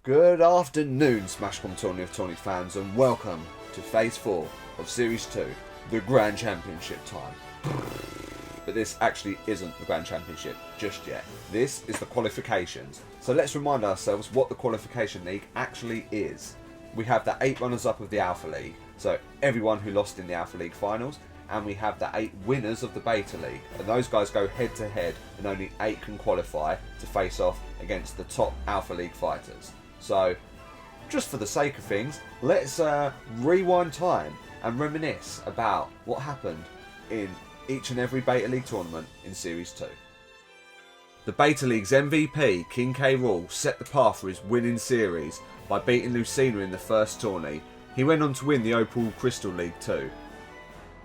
Good afternoon, Smash Com Tourney of Tourneys fans, and welcome to Phase 4 of Series 2, the Grand Championship time. But this actually isn't the Grand Championship just yet. This is the qualifications. So let's remind ourselves what the Qualification League actually is. We have the 8 runners-up of the Alpha League, so everyone who lost in the Alpha League finals, and we have the 8 winners of the Beta League, and those guys go head to head, and only 8 can qualify to face off against the top Alpha League fighters. So, just for the sake of things, let's rewind time and reminisce about what happened in each and every Beta League tournament in Series 2. The Beta League's MVP, King K. Rool, set the path for his winning series by beating Lucina in the first tourney. He went on to win the Opal Crystal League too.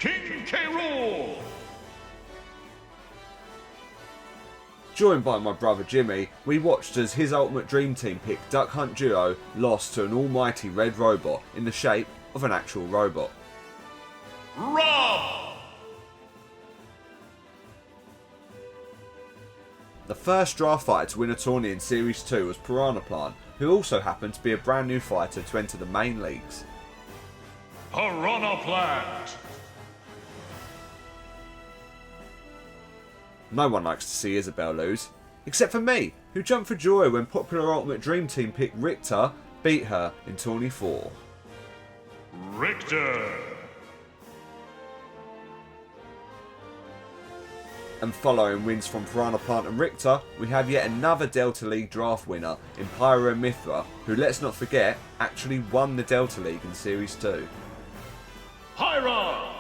King K. Rool! Joined by my brother Jimmy, we watched as his ultimate dream team pick Duck Hunt Duo lost to an almighty red robot in the shape of an actual robot. Rob! The first draft fighter to win a tourney in Series 2 was Piranha Plant, who also happened to be a brand new fighter to enter the main leagues. Piranha Plant! No one likes to see Isabel lose, except for me, who jumped for joy when popular Ultimate Dream Team pick Richter beat her in Tourney 4. Richter! And following wins from Piranha Plant and Richter, we have yet another Delta League draft winner in Pyro and Mithra, who, let's not forget, actually won the Delta League in Series 2. Pyro!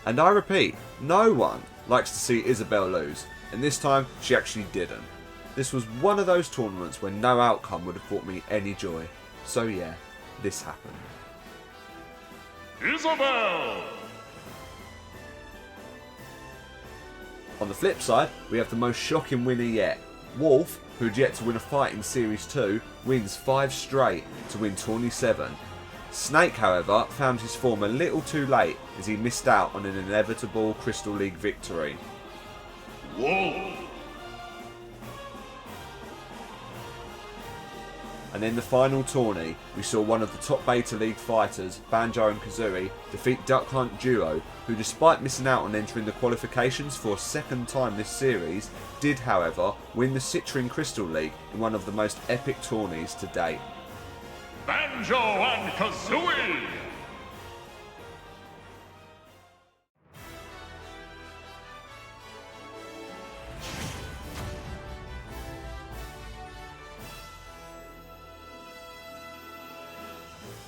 And I repeat, no one likes to see Isabel lose, and this time she actually didn't. This was one of those tournaments where no outcome would have brought me any joy. So yeah, this happened. Isabel! On the flip side, we have the most shocking winner yet. Wolf, who had yet to win a fight in Series 2, wins 5 straight to win Tourney 7. Snake, however, found his form a little too late as he missed out on an inevitable Crystal League victory. Wolf! And in the final tourney, we saw one of the top Beta League fighters, Banjo and Kazooie, defeat Duck Hunt Duo, who despite missing out on entering the qualifications for a second time this series, did however win the Citrine Crystal League in one of the most epic tourneys to date. Banjo and Kazooie!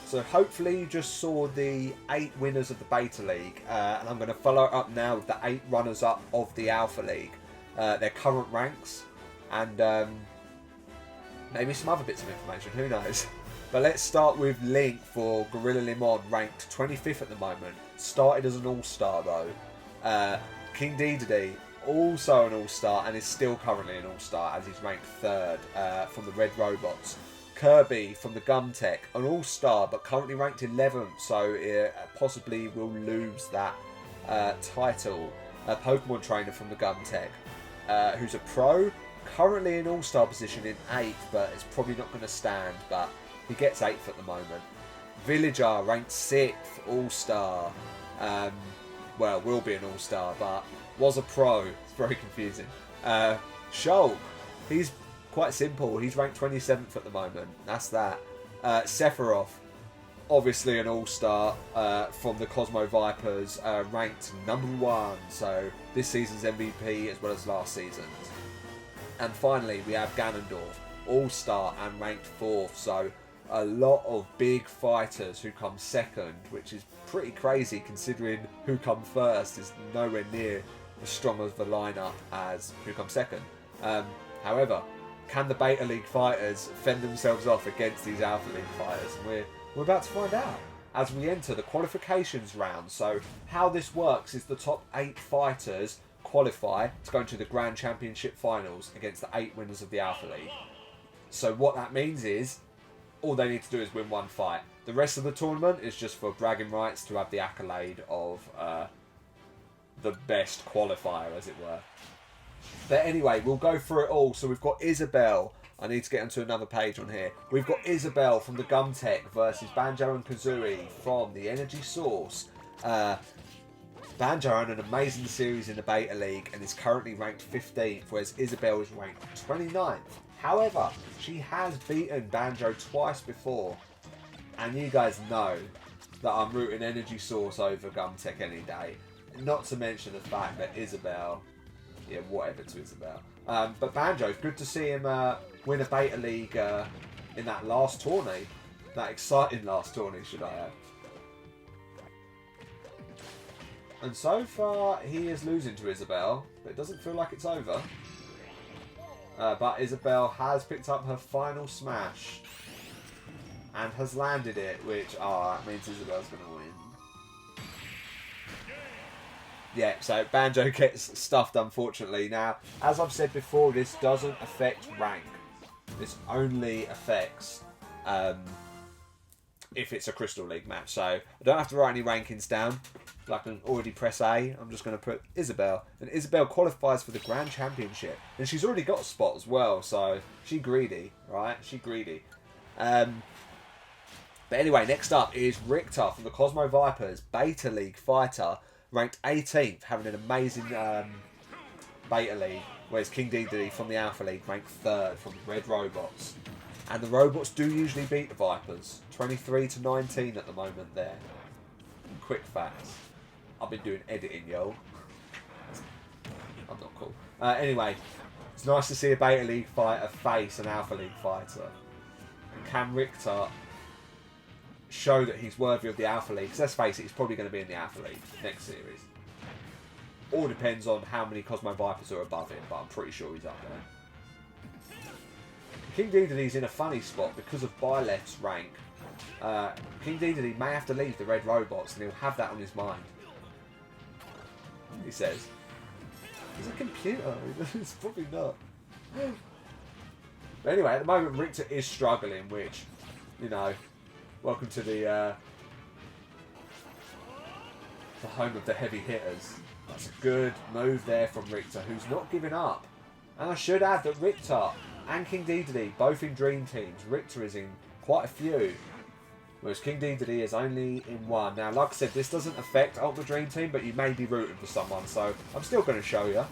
So hopefully you just saw the 8 winners of the Beta League, and I'm going to follow it up now with the 8 runners-up of the Alpha League, their current ranks, and maybe some other bits of information, who knows. But let's start with Link for Gorilla Limon, ranked 25th at the moment. Started as an all-star though. King Dedede, also an all-star, and is still currently an all-star as he's ranked 3rd from the Red Robots. Kirby from the Gumtech, an all-star but currently ranked 11th, so it possibly will lose that title. A Pokemon trainer from the Gumtech, who's a pro, currently in all-star position in 8th, but it's probably not going to stand, but he gets 8th at the moment. Villager ranked 6th, all-star. Well, will be an all-star, but was a pro. It's very confusing. Shulk, he's quite simple. He's ranked 27th at the moment. That's that. Sephiroth, obviously an all-star from the Cosmo Vipers, ranked number 1. So this season's MVP as well as last season's. And finally, we have Ganondorf, all-star and ranked 4th. So a lot of big fighters who come 2nd, which is pretty crazy considering who come 1st is nowhere near as strong of a lineup as who come 2nd. However, can the Beta League fighters fend themselves off against these Alpha League fighters? And we're about to find out as we enter the qualifications round. So how this works is the top 8 fighters qualify to go into the Grand Championship finals against the 8 winners of the Alpha League. So what that means is all they need to do is win 1 fight. The rest of the tournament is just for bragging rights to have the accolade of the best qualifier, as it were. But anyway, we'll go through it all. So we've got Isabelle. I need to get onto another page on here. We've got Isabelle from the Com Tech versus Banjo and Kazooie from the Energy Source. Banjo ran an amazing series in the Beta League and is currently ranked 15th, whereas Isabelle is ranked 29th. However, she has beaten Banjo twice before. And you guys know that I'm rooting Energy Source over Com Tech any day. Not to mention the fact that Isabelle... Yeah, whatever to Isabelle. But Banjo, good to see him win a Beta League in that last tourney. That exciting last tourney, should I add. And so far, he is losing to Isabelle, but it doesn't feel like it's over. But Isabelle has picked up her final smash. And has landed it, which, that means Isabelle's going to win. Yeah, so Banjo gets stuffed, unfortunately. Now, as I've said before, this doesn't affect rank. This only affects if it's a Crystal League match. So I don't have to write any rankings down. I can already press A. I'm just going to put Isabelle. And Isabelle qualifies for the Grand Championship. And she's already got a spot as well, so she greedy, right? She greedy. But anyway, next up is Richter from the Cosmo Vipers, Beta League fighter. Ranked 18th, having an amazing Beta League, whereas King Dedede from the Alpha League ranked 3rd from the Red Robots. And the Robots do usually beat the Vipers, 23-19 at the moment there. Quick facts. I've been doing editing, yo. I'm not cool. Anyway, it's nice to see a Beta League fighter face an Alpha League fighter. And can Richter show that he's worthy of the Alpha League? Because let's face it, he's probably going to be in the Alpha League next series. All depends on how many Cosmo Vipers are above him, but I'm pretty sure he's up there. King Dedede's in a funny spot because of Byleft's rank. King Dedede may have to leave the Red Robots and he'll have that on his mind. He says. He's a computer. It's probably not. But anyway, at the moment Richter is struggling, which, you know, welcome to the home of the heavy hitters. That's a good move there from Richter, who's not giving up. And I should add that Richter and King Dedede, both in Dream Teams. Richter is in quite a few, whereas King Dedede is only in one. Now, like I said, this doesn't affect Ultimate Dream Team, but you may be rooting for someone, so I'm still going to show you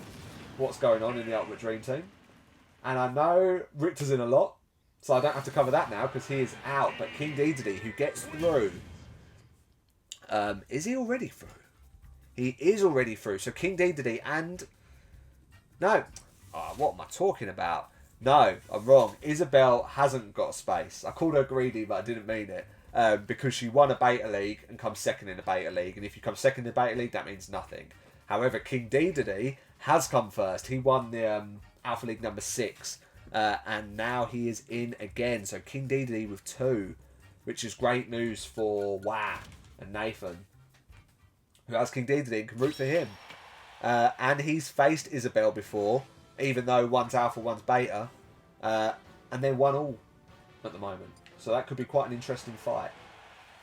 what's going on in the Ultimate Dream Team. And I know Richter's in a lot, so I don't have to cover that now because he is out. But King Dedede, who gets through, is he already through? He is already through. So King Dedede and... No. What am I talking about? No, I'm wrong. Isabelle hasn't got space. I called her greedy, but I didn't mean it. Because she won a Beta League and comes second in the Beta League. And if you come second in the Beta League, that means nothing. However, King Dedede has come first. He won the Alpha League number 6. And now he is in again. So King Dedede with 2. Which is great news for Wah and Nathan, who has King Dedede and can root for him. And he's faced Isabelle before, even though one's Alpha, one's Beta. And they're 1-1 at the moment. So that could be quite an interesting fight.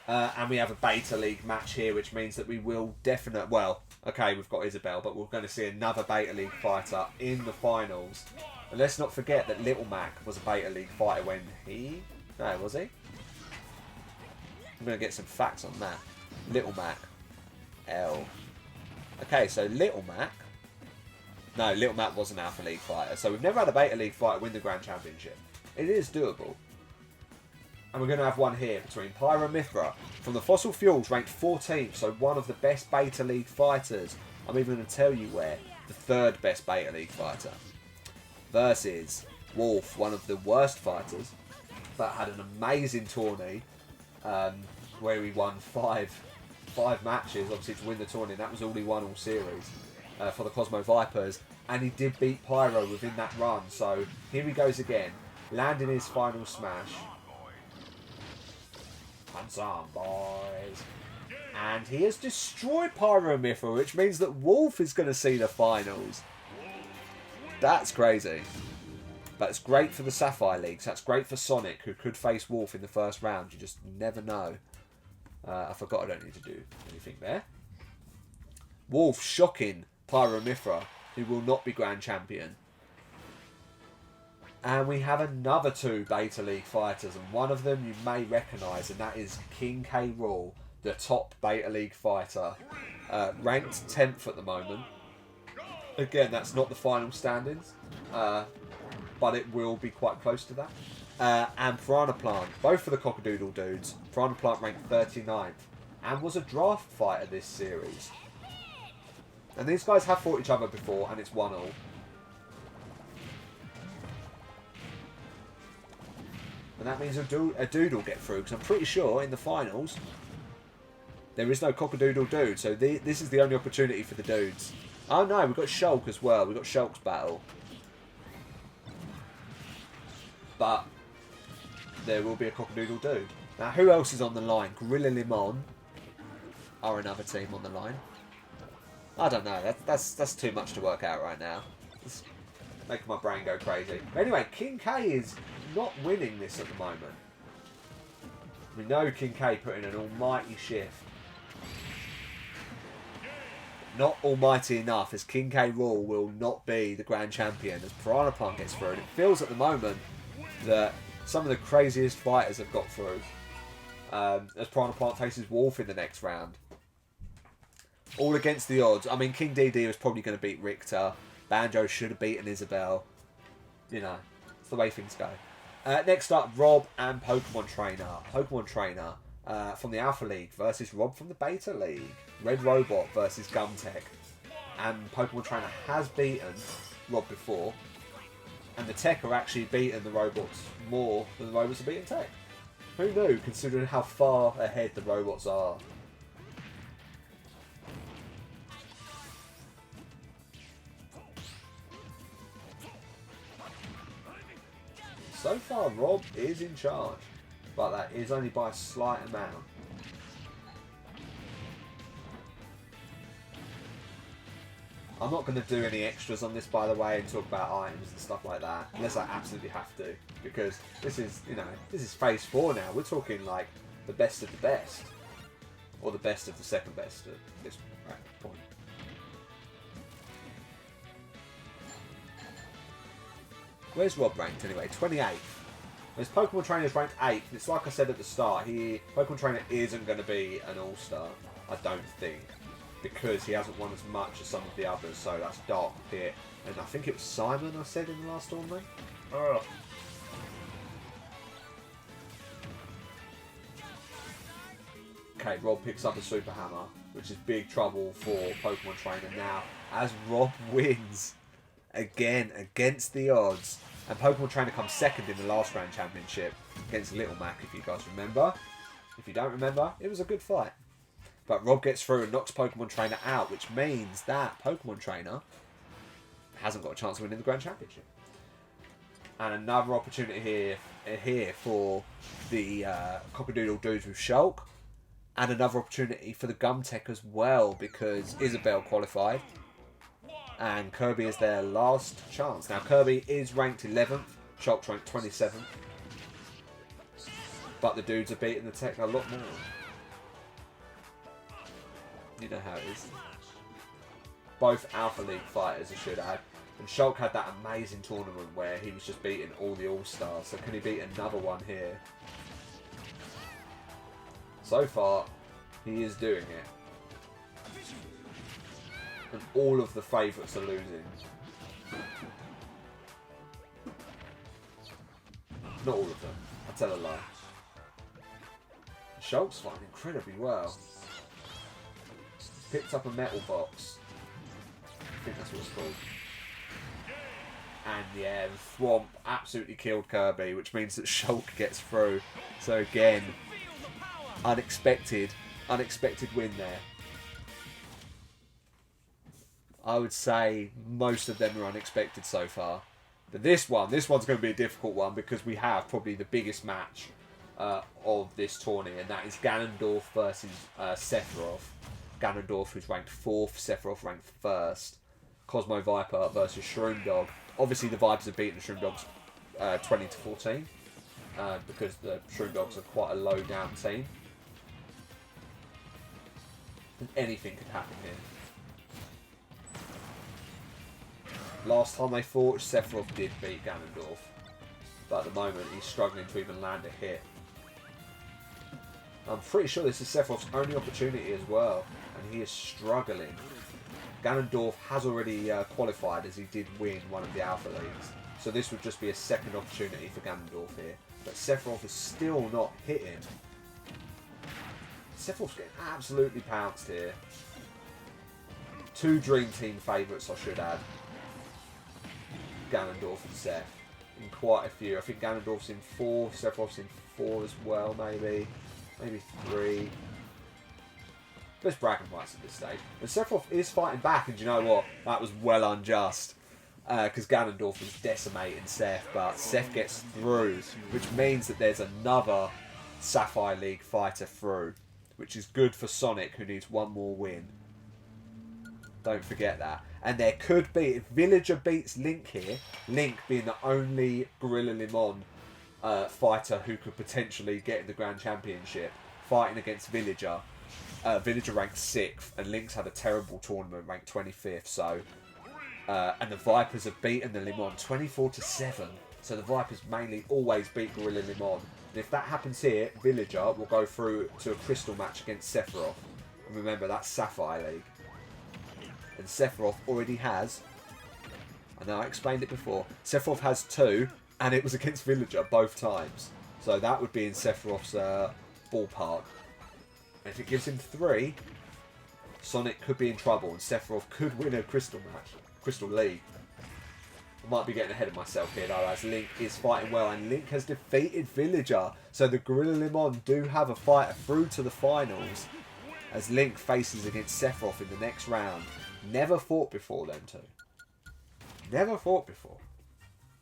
And we have a Beta League match here, which means that we will definitely... Well, okay, we've got Isabelle, but we're going to see another Beta League fighter in the finals. And let's not forget that Little Mac was a Beta League fighter when he... No, was he? I'm going to get some facts on that. Little Mac. L. Okay, so Little Mac... No, Little Mac was an Alpha League fighter. So we've never had a Beta League fighter win the Grand Championship. It is doable. And we're going to have one here between Pyra Mithra from the Fossil Fuels, ranked 14th, so one of the best Beta League fighters. I'm even going to tell you where. The 3rd best Beta League fighter. Versus Wolf, one of the worst fighters, but had an amazing tourney where he won five matches, obviously, to win the tourney. That was all he won all series for the Cosmo Vipers. And he did beat Pyro within that run. So here he goes again, landing his final smash. Hands on, boys. And he has destroyed Pyro Mithra, which means that Wolf is going to see the finals. That's crazy. But it's great for the Sapphire Leagues. That's great for Sonic, who could face Wolf in the first round. You just never know. I forgot I don't need to do anything there. Wolf shocking Pyro Mithra who will not be Grand Champion. And we have another 2 Beta League fighters, and one of them you may recognise, and that is King K. Rool, the top Beta League fighter. Ranked 10th at the moment. Again, that's not the final standings, but it will be quite close to that. And Piranha Plant, both for the Cockadoodle dudes. Piranha Plant ranked 39th, and was a draft fighter this series. And these guys have fought each other before, and it's 1-1. And that means a dude will get through, because I'm pretty sure in the finals there is no Cockadoodle dude, so this is the only opportunity for the dudes. Oh no, we've got Shulk as well. We've got Shulk's battle. But there will be a Cockadoodle dude. Now, who else is on the line? Gorilla Limon are another team on the line. I don't know. That's too much to work out right now. It's making my brain go crazy. But anyway, King K is not winning this at the moment. We know King K put in an almighty shift. Not almighty enough, as King K. Rool will not be the Grand Champion as Piranha Plant gets through. And it feels at the moment that some of the craziest fighters have got through. As Piranha Plant faces Wolf in the next round. All against the odds. I mean, King DD was probably going to beat Richter. Banjo should have beaten Isabel. You know, it's the way things go. Next up, Rob and Pokemon Trainer. Pokemon Trainer from the Alpha League versus Rob from the Beta League. Red Robot versus Gumtech. And Pokemon Trainer has beaten Rob before. And the Tech are actually beaten the robots more than the robots are beating Tech. Who knew, considering how far ahead the robots are. So far, Rob is in charge, but that is only by a slight amount. I'm not going to do any extras on this, by the way, and talk about items and stuff like that, unless I absolutely have to, because this is, you know, this is phase 4 now. We're talking like the best of the best, or the best of the second best at this point. Where's Rob ranked anyway? 28th. His Pokemon Trainer is ranked 8th. It's like I said at the start, Pokemon Trainer isn't going to be an all-star, I don't think, because he hasn't won as much as some of the others. So that's Dark Pit, and I think it was Simon I said in the last tournament. Oh. Okay, Rob picks up a Super Hammer, which is big trouble for Pokemon Trainer now, as Rob wins. Again, against the odds. And Pokemon Trainer comes second in the last Grand Championship against Little Mac, if you guys remember. If you don't remember, it was a good fight. But Rob gets through and knocks Pokemon Trainer out, which means that Pokemon Trainer hasn't got a chance of winning the Grand Championship. And another opportunity here for the Cockadoodle dudes with Shulk. And another opportunity for the Gumtech as well, because Isabel qualified. And Kirby is their last chance. Now, Kirby is ranked 11th. Shulk's ranked 27th. But the dudes are beating the Tech a lot more. You know how it is. Both Alpha League fighters, I should add. And Shulk had that amazing tournament where he was just beating all the All-Stars. So can he beat another one here? So far, he is doing it. And all of the favourites are losing. Not all of them. I tell a lie. Shulk's fighting incredibly well. Picked up a metal box. I think that's what it's called. And yeah, the Thwomp absolutely killed Kirby, which means that Shulk gets through. So again, unexpected win there. I would say most of them are unexpected so far. But this one's going to be a difficult one because we have probably the biggest match of this tourney, and that is Ganondorf versus Sephiroth. Ganondorf, who's ranked 4th, Sephiroth ranked 1st. Cosmo Viper versus Shroom Dog. Obviously, the Vipers have beaten the Shroom Dogs 20-14 because the Shroom Dogs are quite a low down team. And anything could happen here. Last time they fought, Sephiroth did beat Ganondorf. But at the moment, he's struggling to even land a hit. I'm pretty sure this is Sephiroth's only opportunity as well. And he is struggling. Ganondorf has already qualified as he did win one of the Alpha Leagues. So this would just be a second opportunity for Ganondorf here. But Sephiroth is still not hitting. Sephiroth's getting absolutely pounced here. 2 Dream Team favourites, I should add. Ganondorf and Seth. In quite a few. I think Ganondorf's in 4. Sephiroth's in 4 as well, maybe. Maybe 3. There's bragging rights at this stage. And Sephiroth is fighting back, and do you know what? That was well unjust. Because Ganondorf was decimating Seth, but Seth gets through, which means that there's another Sapphire League fighter through, which is good for Sonic, who needs one more win. Don't forget that. And there could be, if Villager beats Link here, Link being the only Gorilla Limon fighter who could potentially get in the Grand Championship, fighting against Villager. Villager ranked 6th, and Link's had a terrible tournament, ranked 25th, so... and the Vipers have beaten the Limon 24-7. So the Vipers mainly always beat Gorilla Limon. And if that happens here, Villager will go through to a Crystal match against Sephiroth. And remember, that's Sapphire League. And Sephiroth already has... I know I explained it before. Sephiroth has 2, and it was against Villager both times. So that would be in Sephiroth's ballpark. And if it gives him 3, Sonic could be in trouble, and Sephiroth could win a Crystal match. Crystal League. I might be getting ahead of myself here though, as Link is fighting well, and Link has defeated Villager. So the Gorilla Limon do have a fighter through to the finals, as Link faces against Sephiroth in the next round. Never fought before, them two. Never fought before.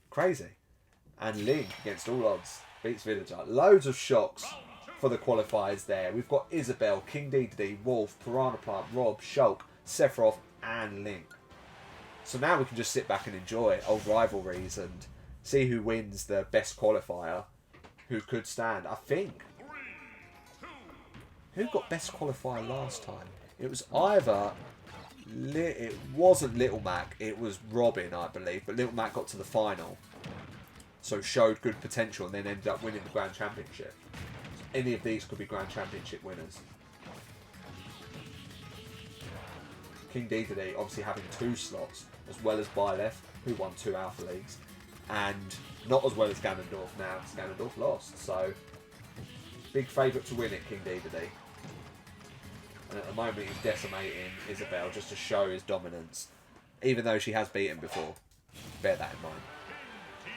Crazy. And Link, against all odds, beats Villager. Loads of shocks for the qualifiers there. We've got Isabelle, King Dedede, Wolf, Piranha Plant, Rob, Shulk, Sephiroth, and Link. So now we can just sit back and enjoy old rivalries and see who wins the best qualifier, who could stand. I think... Who got best qualifier last time? It was either... It wasn't Little Mac, it was Robin, I believe. But Little Mac got to the final. So showed good potential and then ended up winning the Grand Championship. So any of these could be Grand Championship winners. King Dedede obviously having 2 slots, as well as Byleth, who won 2 Alpha Leagues, and not as well as Ganondorf now, because Ganondorf lost. So, big favourite to win it, King Dedede. And at the moment he's decimating Isabelle just to show his dominance, even though she has beaten before. Bear that in mind.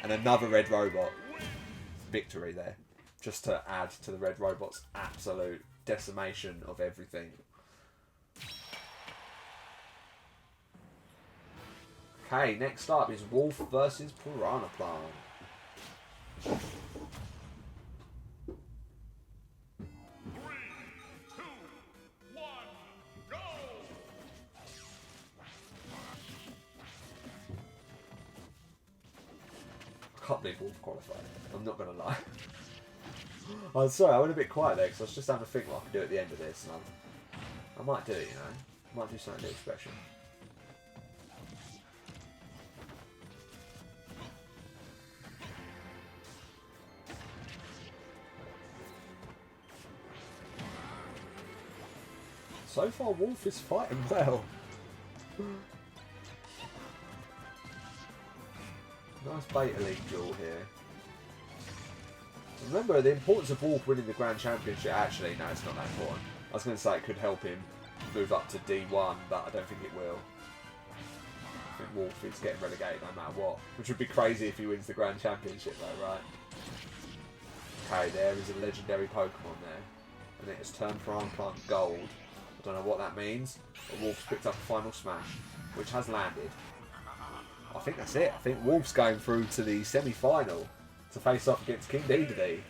And another Red Robot victory there, just to add to the Red Robot's absolute decimation of everything. Okay, next up is Wolf versus Piranha Plant. 3, 2, 1, go! I can't believe Wolf qualified. I'm not going to lie. I'm sorry, I went a bit quiet there because I was just having to think what I could do at the end of this. And I might do it, you know. I might do something a little special. So far, Wolf is fighting well. Nice Beta League duel here. Remember, the importance of Wolf winning the Grand Championship... Actually, no, it's not that important. I was going to say it could help him move up to D1, but I don't think it will. I think Wolf is getting relegated no matter what. Which would be crazy if he wins the Grand Championship, though, right? Okay, there is a legendary Pokemon there. And it has turned Piranha Plant gold. I don't know what that means, but Wolf's picked up a final smash, which has landed. I think that's it. I think Wolf's going through to the semi-final to face off against King Dedede.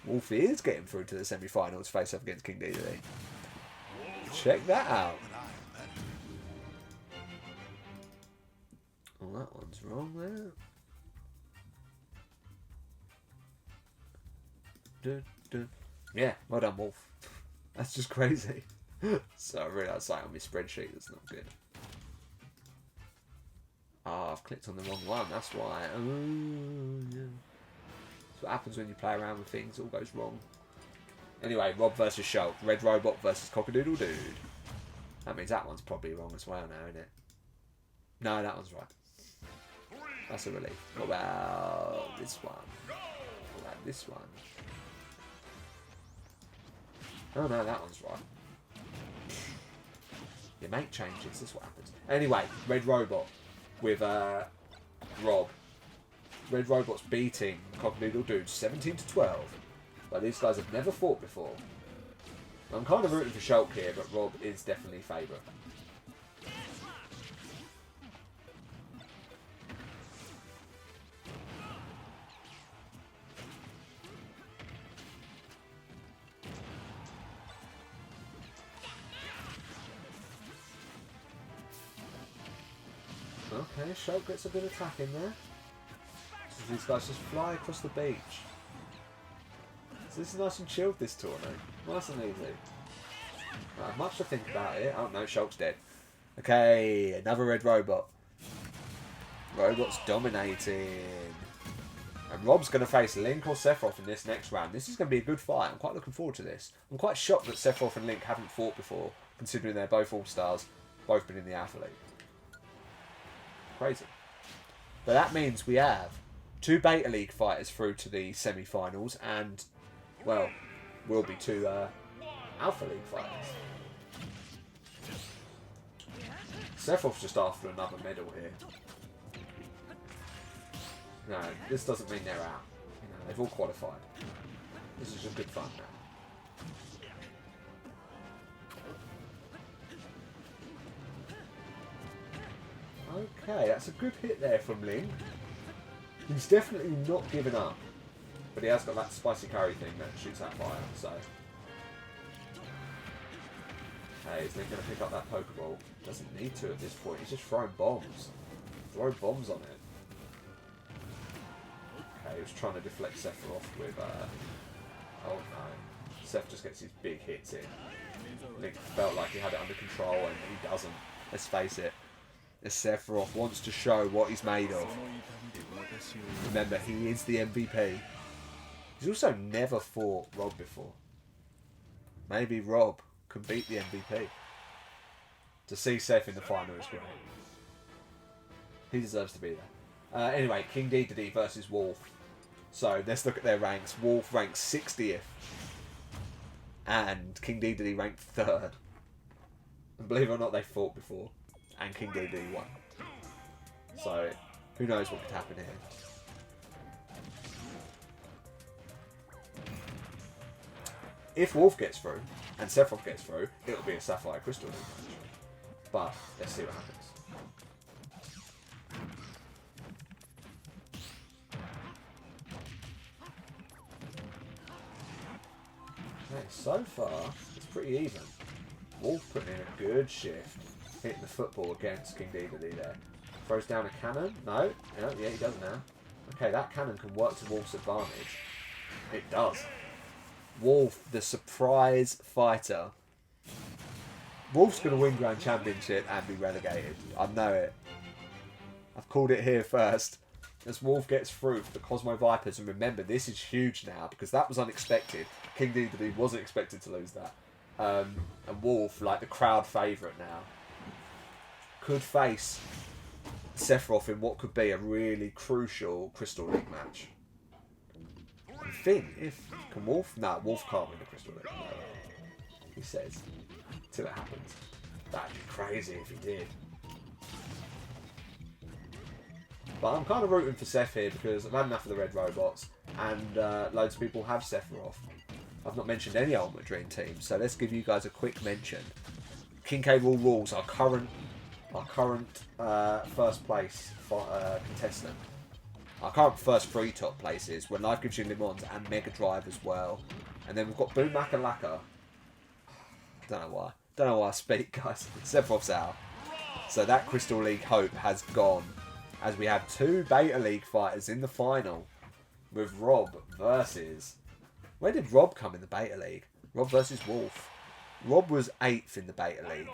Wolf is getting through to the semi-final to face off against King Dedede. Check that out. Oh, that one's wrong there. Dun, dun. Yeah, well done, Wolf. That's just crazy. So I realised something on my spreadsheet that's not good. Ah, I've clicked on the wrong one. That's why. Oh, yeah. That's what happens when you play around with things. It all goes wrong. Anyway, Rob versus Shulk. Red Robot versus Cockadoodle Dude. That means that one's probably wrong as well now, isn't it? No, that one's right. That's a relief. What about this one? What about this one? Oh no, that one's right. You make changes, that's what happens. Anyway, Red Robot with Rob. Red Robot's beating Cockadoodle Dude 17-12. But these guys have never fought before. I'm kind of rooting for Shulk here, but Rob is definitely favourite. Okay, Shulk gets a good attack in there. So these guys just fly across the beach. So this is nice and chilled, this tournament. Nice and easy. Not much to think about here. Oh no, Shulk's dead. Okay, another Red Robot. Robot's dominating. And Rob's going to face Link or Sephiroth in this next round. This is going to be a good fight. I'm quite looking forward to this. I'm quite shocked that Sephiroth and Link haven't fought before, considering they're both All-Stars, both been in the Alpha League. Crazy. But that means we have 2 Beta League fighters through to the semi-finals and, well, will be 2 Alpha League fighters. Sephiroth's just after another medal here. No, this doesn't mean they're out. You know, they've all qualified. This is just good fun now. Okay, that's a good hit there from Link. He's definitely not giving up. But he has got that spicy curry thing that shoots out fire, so... Hey, is Link going to pick up that Pokeball? Doesn't need to at this point, he's just throwing bombs. Throw bombs on it. Okay, he was trying to deflect Sephiroth with... Oh no. Seph just gets his big hits in. Link felt like he had it under control and he doesn't. Let's face it. Sephiroth wants to show what he's made of. Remember, he is the MVP. He's also never fought Rob before. Maybe Rob can beat the MVP. To see Seth in the final is great. He deserves to be there. Anyway, King Dedede versus Wolf. So let's look at their ranks. Wolf ranks 60th. And King Dedede ranked 3rd. And believe it or not, they fought before. And King Dedede won. So, who knows what could happen here. If Wolf gets through, and Sephiroth gets through, it'll be a Sapphire Crystal League match. But, let's see what happens. Okay, so far, it's pretty even. Wolf putting in a good shift. Hitting the football against King Dedede there. Throws down a cannon. No. Yeah, he does now. Okay, that cannon can work to Wolf's advantage. It does. Wolf, the surprise fighter. Wolf's going to win Grand Championship and be relegated. I know it. I've called it here first. As Wolf gets through for the Cosmo Vipers. And remember, this is huge now because that was unexpected. King Dedede wasn't expected to lose that. And Wolf, like the crowd favourite now, could face Sephiroth in what could be a really crucial Crystal League match. I think if... Can Wolf? No, Wolf can't win the Crystal League. No. He says. Till it happens. That'd be crazy if he did. But I'm kind of rooting for Seph here because I've had enough of the Red Robots and loads of people have Sephiroth. I've not mentioned any Ultimate Dream teams, so let's give you guys a quick mention. King K. Rool Rules, our current first place contestant. Our current first 3 top places, where Life Gives You Lemons and Mega Drive as well. And then we've got Boom Maka Laka. Don't know why I speak, guys. Sephiroth's out. So that Crystal League hope has gone. As we have 2 Beta League fighters in the final. With Rob versus... Where did Rob come in the Beta League? Rob versus Wolf. Rob was 8th in the Beta League.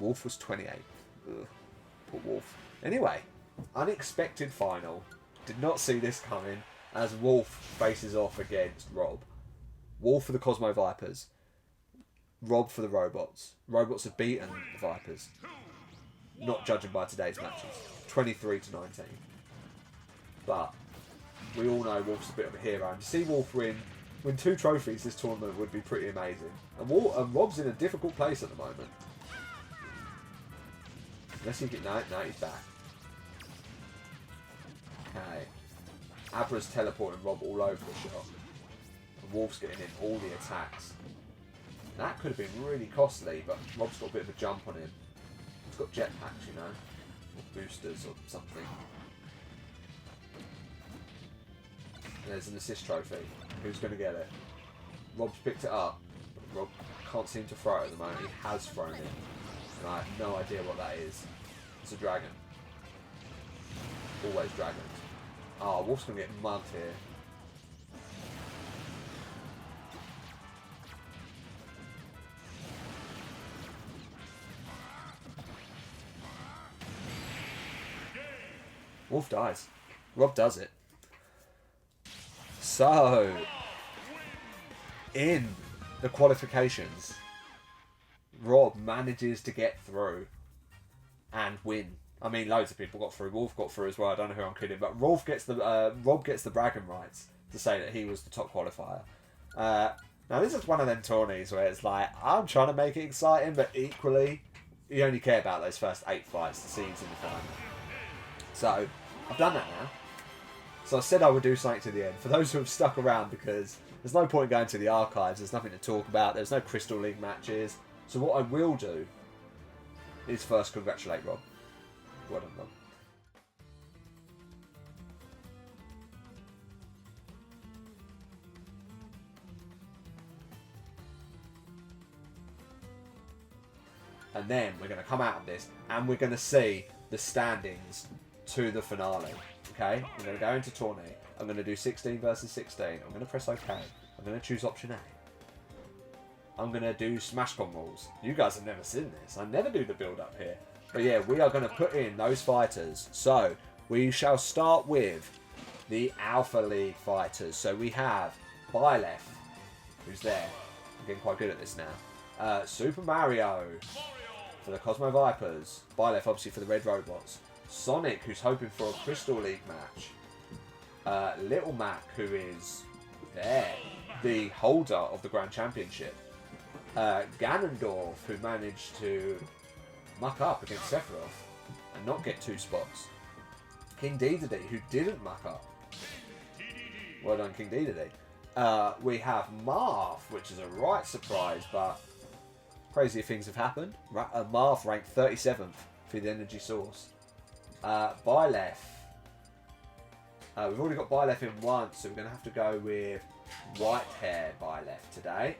Wolf was 28th. Ugh, poor Wolf. Anyway, unexpected final. Did not see this coming as Wolf faces off against Rob. Wolf for the Cosmo Vipers. Rob for the Robots. Robots have beaten the Vipers. Not judging by today's matches. 23 to 19. But we all know Wolf's a bit of a hero. And to see Wolf win 2 trophies this tournament would be pretty amazing. And Rob's in a difficult place at the moment. Unless he get... No, he's back. Okay. Abra's teleporting Rob all over the shop. And Wolf's getting in all the attacks. That could have been really costly, but Rob's got a bit of a jump on him. He's got jetpacks, you know. Or boosters or something. There's an assist trophy. Who's going to get it? Rob's picked it up. But Rob can't seem to throw it at the moment. He has thrown it. And I have no idea what that is. It's a dragon. Always dragons. Oh, Wolf's going to get mugged here. Wolf dies. Rob does it. So, in the qualifications, Rob manages to get through and win. I mean, loads of people got through. Wolf got through as well. I don't know who I'm kidding, but Rob gets the bragging rights to say that he was the top qualifier. Now, this is one of them tourneys where it's like, I'm trying to make it exciting, but equally, you only care about those first 8 fights, the scenes in the final. So, I've done that now. So I said I would do something to the end. For those who have stuck around, because there's no point in going to the archives, there's nothing to talk about, there's no Crystal League matches. So what I will do is first congratulate Rob. Well done, Rob. And then we're going to come out of this and we're going to see the standings to the finale. Okay, I'm going to go into tourney. I'm going to do 16 versus 16. I'm going to press OK. I'm going to choose option A. I'm going to do Smash Com rules. You guys have never seen this. I never do the build up here. But yeah, we are going to put in those fighters. So we shall start with the Alpha League fighters. So we have Byleth, who's there. I'm getting quite good at this now. Super Mario for the Cosmo Vipers. Byleth obviously for the Red Robots. Sonic, who's hoping for a Crystal League match. Little Mac, who is there, the holder of the Grand Championship. Ganondorf, who managed to muck up against Sephiroth and not get 2 spots. King Dedede, who didn't muck up. Well done, King Dedede. We have Marth, which is a right surprise, but crazier things have happened. Marth ranked 37th for the energy source. Byleth. We've already got Byleth in once, so we're going to have to go with white hair Byleth today.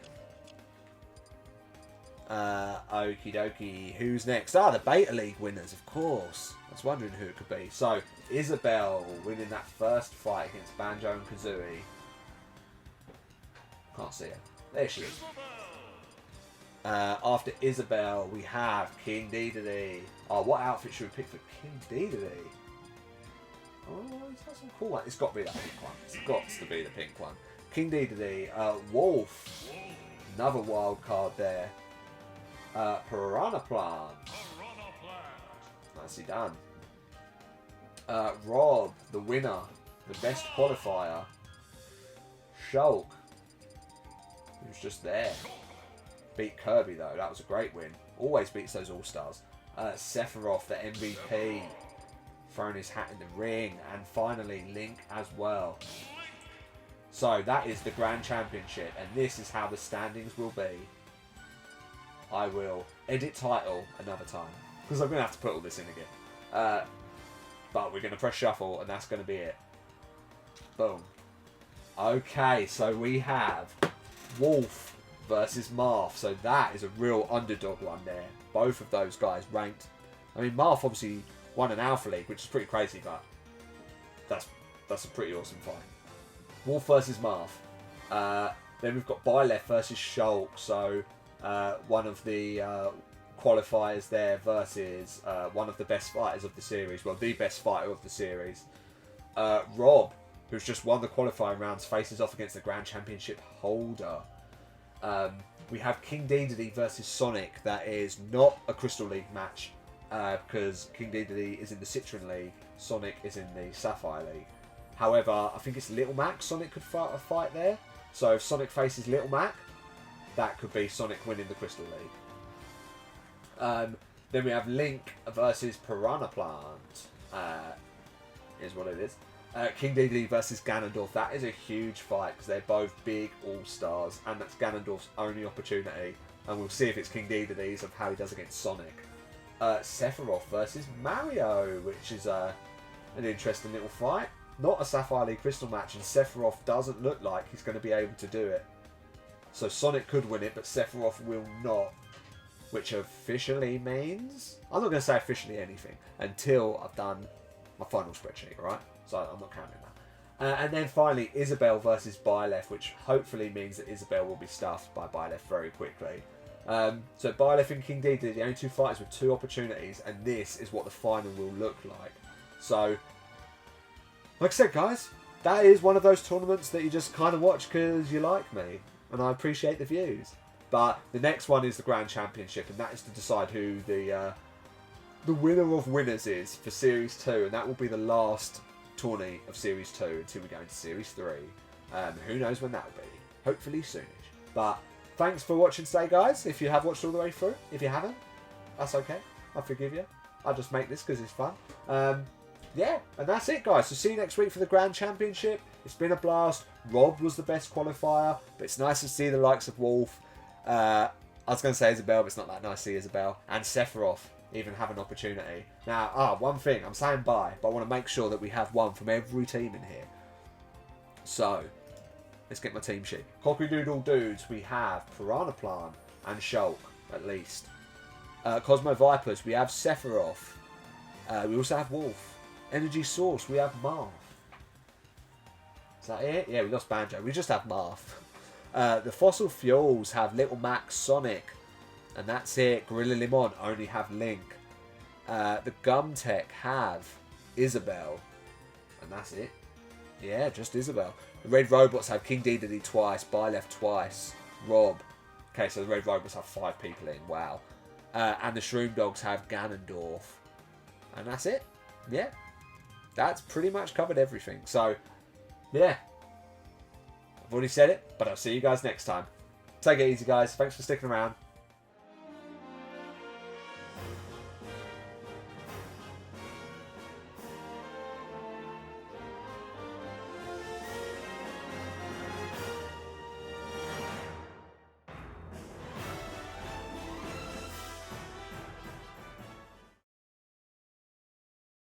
Okie dokie. Who's next? The Beta League winners, of course. I was wondering who it could be. So, Isabelle winning that first fight against Banjo and Kazooie. Can't see her. There she is. After Isabelle, we have King Dedede. Oh, what outfit should we pick for King Dedede? Oh, he's got some cool one. It's got to be that pink one. It's got to be the pink one. King Dedede. Wolf. Another wild card there. Piranha Plant. Nicely done. Rob, the winner. The best qualifier. Shulk. Who's just there. Beat Kirby though, that was a great win. Always beats those All-Stars. Sephiroth, the MVP, throwing his hat in the ring. And finally, Link as well. So that is the Grand Championship, and this is how the standings will be. I will edit title another time, because I'm going to have to put all this in again. But we're going to press shuffle, and that's going to be it. Boom. Okay, so we have Wolf versus Marth, so that is a real underdog one there. Both of those guys ranked. I mean, Marth obviously won an Alpha League, which is pretty crazy, but that's a pretty awesome fight. Wolf versus Marth. Then we've got Byleth versus Shulk, so one of the qualifiers there versus one of the best fighters of the series. Well, the best fighter of the series. Rob, who's just won the qualifying rounds, faces off against the Grand Championship holder. We have King Dedede versus Sonic. That is not a Crystal League match because King Dedede is in the Citron League, Sonic is in the Sapphire League. However, I think it's Little Mac Sonic could fight there. So if Sonic faces Little Mac, that could be Sonic winning the Crystal League. Then we have Link versus Piranha Plant. Is what it is. King Dedede versus Ganondorf. That is a huge fight because they're both big all-stars, and that's Ganondorf's only opportunity. And we'll see if it's King Dedede's of how he does against Sonic. Sephiroth versus Mario, which is an interesting little fight. Not a Sapphire League Crystal match, and Sephiroth doesn't look like he's going to be able to do it. So Sonic could win it, but Sephiroth will not. Which officially means... I'm not going to say officially anything until I've done my final spreadsheet, alright? So I'm not counting that. And then finally, Isabelle versus Byleth, which hopefully means that Isabelle will be stuffed by Byleth very quickly. So Byleth and King Dedede are the only two fighters with two opportunities, and this is what the final will look like. So, like I said, guys, that is one of those tournaments that you just kind of watch because you like me, and I appreciate the views. But the next one is the Grand Championship, and that is to decide who the winner of winners is for Series 2, and that will be the last tourney of Series 2 until we go into Series 3. Who knows when that will be? Hopefully soonish. But thanks for watching today, guys. If you have watched all the way through. If you haven't, that's okay. I forgive you. I'll just make this because it's fun. Yeah, and that's it, guys. So see you next week for the Grand Championship. It's been a blast. Rob was the best qualifier, but it's nice to see the likes of Wolf. I was going to say Isabelle, but it's not that nice to see Isabelle. And Sephiroth even have an opportunity. Now, one thing. I'm saying bye, but I want to make sure that we have one from every team in here. So, let's get my team sheet. Cocky-doodle dudes, we have Piranha Plant and Shulk, at least. Cosmo Vipers, we have Sephiroth. We also have Wolf. Energy Source, we have Marth. Is that it? Yeah, we lost Banjo. We just have Marth. The Fossil Fuels have Little Max, Sonic, and that's it. Gorilla Limon only have Link. The Gum Tech have Isabelle, and that's it. Yeah, just Isabelle. The Red Robots have King Dedede twice, Byleth twice, Rob. Okay, so the Red Robots have 5 people in. Wow. And the Shroom Dogs have Ganondorf, and that's it. Yeah, that's pretty much covered everything. So, yeah. I've already said it, but I'll see you guys next time. Take it easy, guys. Thanks for sticking around.